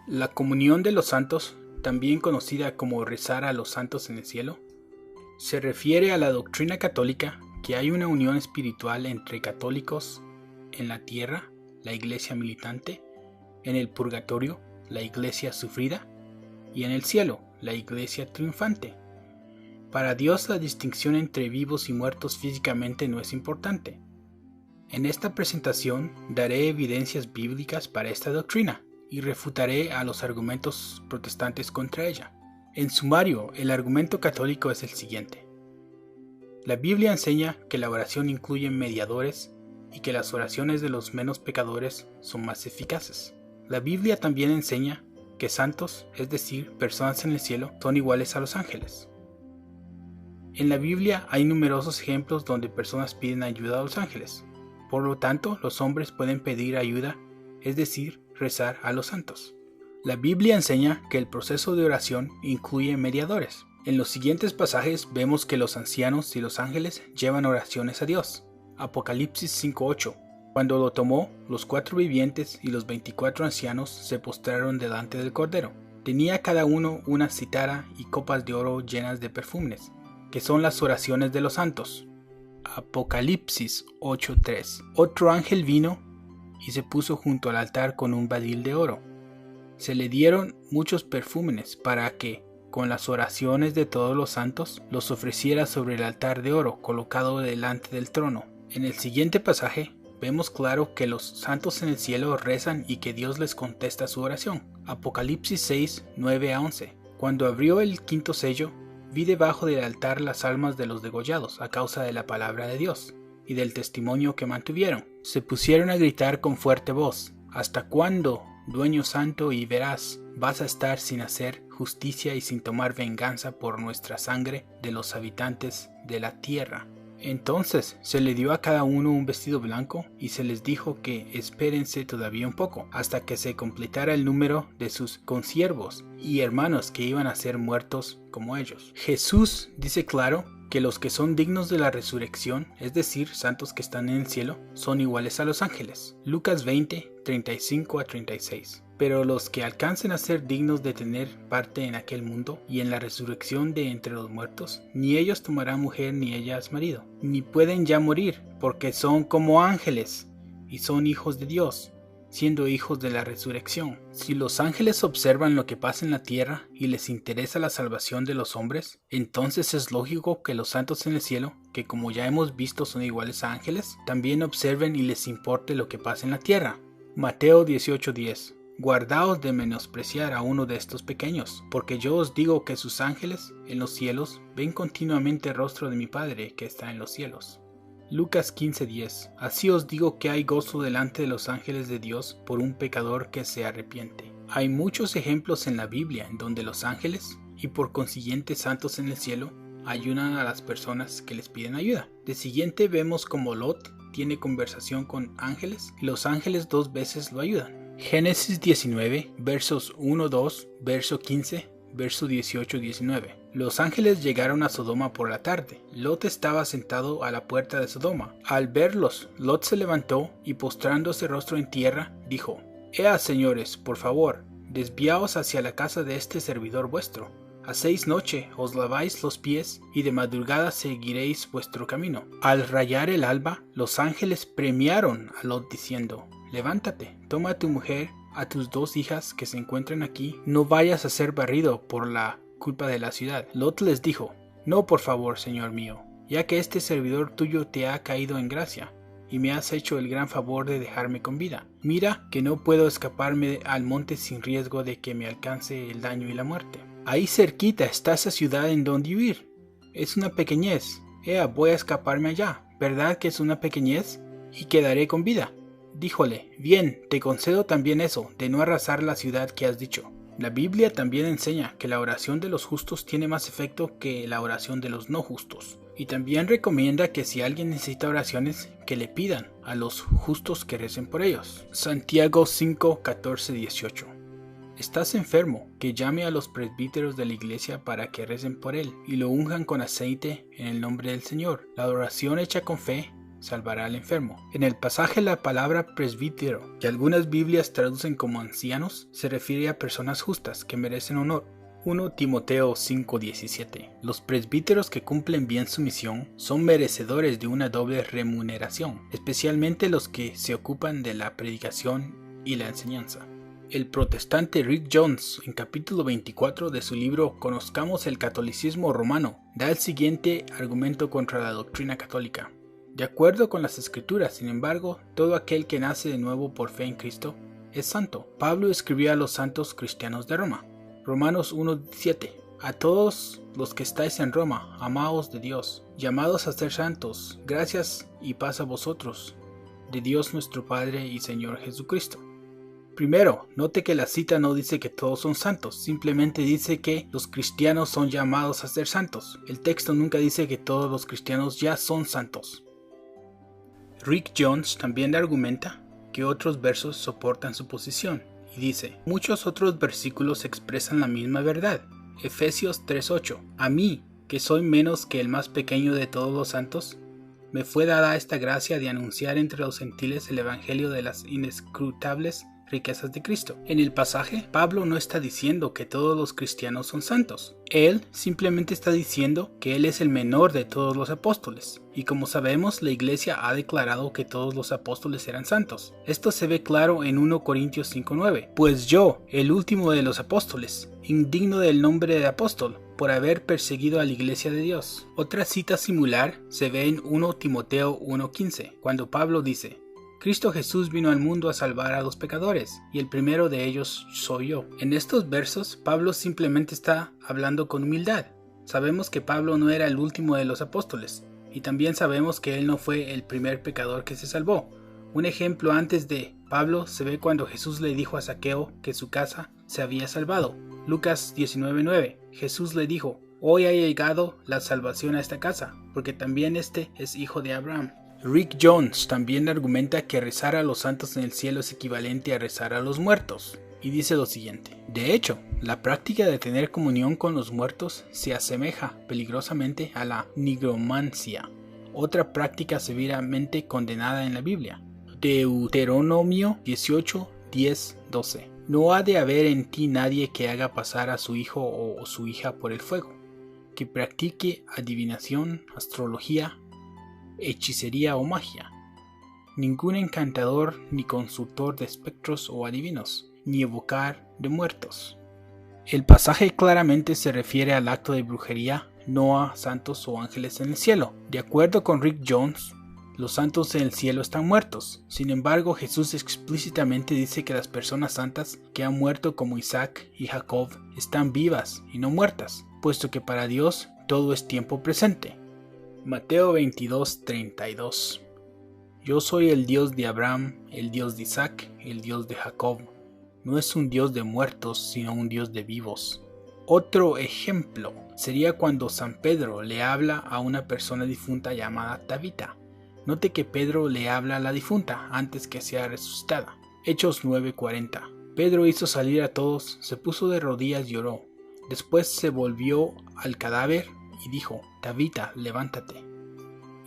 La comunión de los santos, también conocida como rezar a los santos en el cielo, se refiere a la doctrina católica que hay una unión espiritual entre católicos en la tierra, la iglesia militante, en el purgatorio, la iglesia sufrida, y en el cielo, la iglesia triunfante. Para Dios la distinción entre vivos y muertos físicamente no es importante. En esta presentación daré evidencias bíblicas para esta doctrina y refutaré a los argumentos protestantes contra ella. En sumario, el argumento católico es el siguiente. La Biblia enseña que la oración incluye mediadores y que las oraciones de los menos pecadores son más eficaces. La Biblia también enseña que santos, es decir, personas en el cielo, son iguales a los ángeles. En la Biblia hay numerosos ejemplos donde personas piden ayuda a los ángeles. Por lo tanto, los hombres pueden pedir ayuda, es decir, rezar a los santos. La Biblia enseña que el proceso de oración incluye mediadores. En los siguientes pasajes vemos que los ancianos y los ángeles llevan oraciones a Dios. Apocalipsis 5:8. Cuando lo tomó, los 4 vivientes y los 24 ancianos se postraron delante del Cordero. Tenía cada uno una cítara y copas de oro llenas de perfumes, que son las oraciones de los santos. Apocalipsis 8:3. Otro ángel vino y se puso junto al altar con un badil de oro. Se le dieron muchos perfumes para que, con las oraciones de todos los santos, los ofreciera sobre el altar de oro colocado delante del trono. En el siguiente pasaje vemos claro que los santos en el cielo rezan y que Dios les contesta su oración. Apocalipsis 6:9-11. Cuando abrió el quinto sello, vi debajo del altar las almas de los degollados a causa de la palabra de Dios y del testimonio que mantuvieron. Se pusieron a gritar con fuerte voz: ¿Hasta cuándo, dueño santo y veraz, vas a estar sin hacer justicia y sin tomar venganza por nuestra sangre de los habitantes de la tierra? Entonces se le dio a cada uno un vestido blanco y se les dijo que espérense todavía un poco hasta que se completara el número de sus consiervos y hermanos que iban a ser muertos como ellos. Jesús dice claro que los que son dignos de la resurrección, es decir, santos que están en el cielo, son iguales a los ángeles. Lucas 20:35-36. Pero los que alcancen a ser dignos de tener parte en aquel mundo y en la resurrección de entre los muertos, ni ellos tomarán mujer ni ellas marido, ni pueden ya morir, porque son como ángeles y son hijos de Dios, siendo hijos de la resurrección. Si los ángeles observan lo que pasa en la tierra y les interesa la salvación de los hombres, entonces es lógico que los santos en el cielo, que como ya hemos visto son iguales a ángeles, también observen y les importe lo que pasa en la tierra. Mateo 18:10. Guardaos de menospreciar a uno de estos pequeños, porque yo os digo que sus ángeles en los cielos ven continuamente el rostro de mi Padre que está en los cielos. Lucas 15:10. Así os digo que hay gozo delante de los ángeles de Dios por un pecador que se arrepiente. Hay muchos ejemplos en la Biblia en donde los ángeles, y por consiguiente santos en el cielo, ayudan a las personas que les piden ayuda. De siguiente vemos como Lot tiene conversación con ángeles y los ángeles 2 veces lo ayudan. Génesis 19, versos 1-2, verso 15, verso 18-19. Los ángeles llegaron a Sodoma por la tarde. Lot estaba sentado a la puerta de Sodoma. Al verlos, Lot se levantó y postrándose rostro en tierra, dijo: Ea, señores, por favor, desviaos hacia la casa de este servidor vuestro. Hacéis noche, os laváis los pies, y de madrugada seguiréis vuestro camino. Al rayar el alba, los ángeles premiaron a Lot diciendo: Levántate, toma a tu mujer, a tus 2 hijas que se encuentran aquí, no vayas a ser barrido por la culpa de la ciudad. Lot les dijo: No, por favor, señor mío, ya que este servidor tuyo te ha caído en gracia, y me has hecho el gran favor de dejarme con vida. Mira que no puedo escaparme al monte sin riesgo de que me alcance el daño y la muerte. Ahí cerquita está esa ciudad en donde huir. Es una pequeñez. Voy a escaparme allá. ¿Verdad que es una pequeñez? Y quedaré con vida. Díjole: Bien, te concedo también eso, de no arrasar la ciudad que has dicho. La Biblia también enseña que la oración de los justos tiene más efecto que la oración de los no justos. Y también recomienda que si alguien necesita oraciones, que le pidan a los justos que recen por ellos. Santiago 5:14-18. ¿Estás enfermo? Que llame a los presbíteros de la iglesia para que recen por él y lo unjan con aceite en el nombre del Señor. La oración hecha con fe salvará al enfermo. En el pasaje la palabra presbítero, que algunas Biblias traducen como ancianos, se refiere a personas justas que merecen honor. 1 Timoteo 5:17. Los presbíteros que cumplen bien su misión son merecedores de una doble remuneración, especialmente los que se ocupan de la predicación y la enseñanza. El protestante Rick Jones, en capítulo 24 de su libro Conozcamos el catolicismo romano, da el siguiente argumento contra la doctrina católica. De acuerdo con las escrituras, sin embargo, todo aquel que nace de nuevo por fe en Cristo es santo. Pablo escribió a los santos cristianos de Roma. Romanos 1:7. A todos los que estáis en Roma, amados de Dios, llamados a ser santos, gracias y paz a vosotros, de Dios nuestro Padre y Señor Jesucristo. Primero, note que la cita no dice que todos son santos, simplemente dice que los cristianos son llamados a ser santos. El texto nunca dice que todos los cristianos ya son santos. Rick Jones también argumenta que otros versos soportan su posición y dice: muchos otros versículos expresan la misma verdad. Efesios 3:8. A mí, que soy menos que el más pequeño de todos los santos, me fue dada esta gracia de anunciar entre los gentiles el evangelio de las inescrutables riquezas de Cristo. En el pasaje, Pablo no está diciendo que todos los cristianos son santos. Él simplemente está diciendo que él es el menor de todos los apóstoles. Y como sabemos, la iglesia ha declarado que todos los apóstoles eran santos. Esto se ve claro en 1 Corintios 5:9. Pues yo, el último de los apóstoles, indigno del nombre de apóstol, por haber perseguido a la iglesia de Dios. Otra cita similar se ve en 1 Timoteo 1:15, cuando Pablo dice: Cristo Jesús vino al mundo a salvar a los pecadores, y el primero de ellos soy yo. En estos versos, Pablo simplemente está hablando con humildad. Sabemos que Pablo no era el último de los apóstoles, y también sabemos que él no fue el primer pecador que se salvó. Un ejemplo antes de Pablo se ve cuando Jesús le dijo a Zaqueo que su casa se había salvado. Lucas 19:9. Jesús le dijo: hoy ha llegado la salvación a esta casa, porque también este es hijo de Abraham. Rick Jones también argumenta que rezar a los santos en el cielo es equivalente a rezar a los muertos, y dice lo siguiente: de hecho, la práctica de tener comunión con los muertos se asemeja peligrosamente a la nigromancia, otra práctica severamente condenada en la Biblia. Deuteronomio 18:10-12. No ha de haber en ti nadie que haga pasar a su hijo o su hija por el fuego, que practique adivinación, astrología, hechicería o magia, ningún encantador ni consultor de espectros o adivinos, ni evocar de muertos. El pasaje claramente se refiere al acto de brujería, no a santos o ángeles en el cielo. De acuerdo con Rick Jones, los santos en el cielo están muertos. Sin embargo, Jesús explícitamente dice que las personas santas que han muerto como Isaac y Jacob están vivas y no muertas, puesto que para Dios todo es tiempo presente. Mateo 22:32. Yo soy el Dios de Abraham, el Dios de Isaac, el Dios de Jacob. No es un Dios de muertos, sino un Dios de vivos. Otro ejemplo sería cuando San Pedro le habla a una persona difunta llamada Tabita. Note que Pedro le habla a la difunta antes que sea resucitada. Hechos 9:40. Pedro hizo salir a todos, se puso de rodillas y oró. Después se volvió al cadáver y dijo: Tabita, levántate.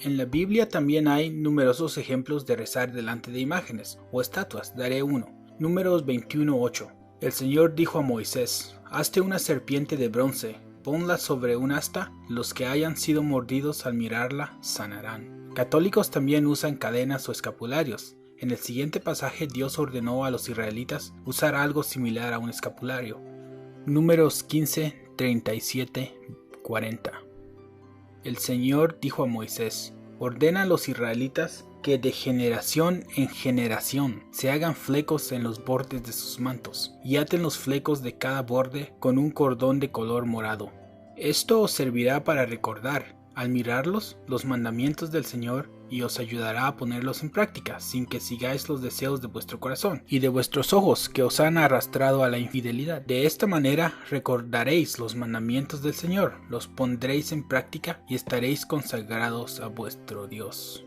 En la Biblia también hay numerosos ejemplos de rezar delante de imágenes o estatuas. Daré uno. Números 21:8. El Señor dijo a Moisés: hazte una serpiente de bronce, ponla sobre un asta, los que hayan sido mordidos al mirarla sanarán. Católicos también usan cadenas o escapularios. En el siguiente pasaje Dios ordenó a los israelitas usar algo similar a un escapulario. Números 15:37-40. El Señor dijo a Moisés: ordena a los israelitas que de generación en generación se hagan flecos en los bordes de sus mantos, y aten los flecos de cada borde con un cordón de color morado. Esto os servirá para recordar, al mirarlos, los mandamientos del Señor, y os ayudará a ponerlos en práctica, sin que sigáis los deseos de vuestro corazón y de vuestros ojos que os han arrastrado a la infidelidad. De esta manera recordaréis los mandamientos del Señor, los pondréis en práctica y estaréis consagrados a vuestro Dios.